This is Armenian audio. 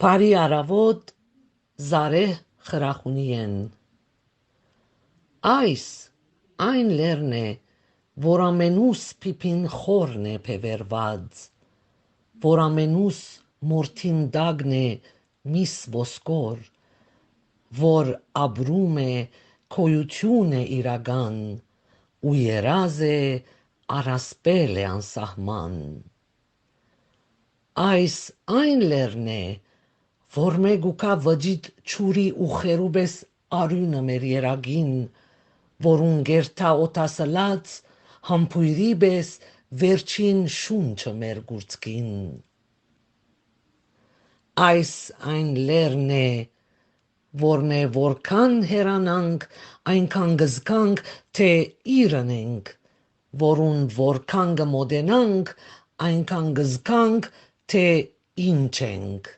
Բարի առավոտ, Զարեհ խրախունի են։ Այս այն լերն է, որ ամենուս պիպին խորն է պևերված, որ ամենուս մորթին դագն է միս ոսկոր, որ ապրում է քոյություն է իրական, ու երազ է առասպել է անսահման։ Այս այն լերն է, որ մեգուկա վջիտ չուրի ու խերուբես արյունը մեր երագին, որուն գերթա օտասլած համբույրի բես վերջին շունչը մեր գուրցքին։ Այս այն լերն է, որն է որքան հերանանք, այնքան գզկանք, թե իրն ենք, որուն որքան գմոտենանք, այնքան գզկանք, թե ինչ ենք։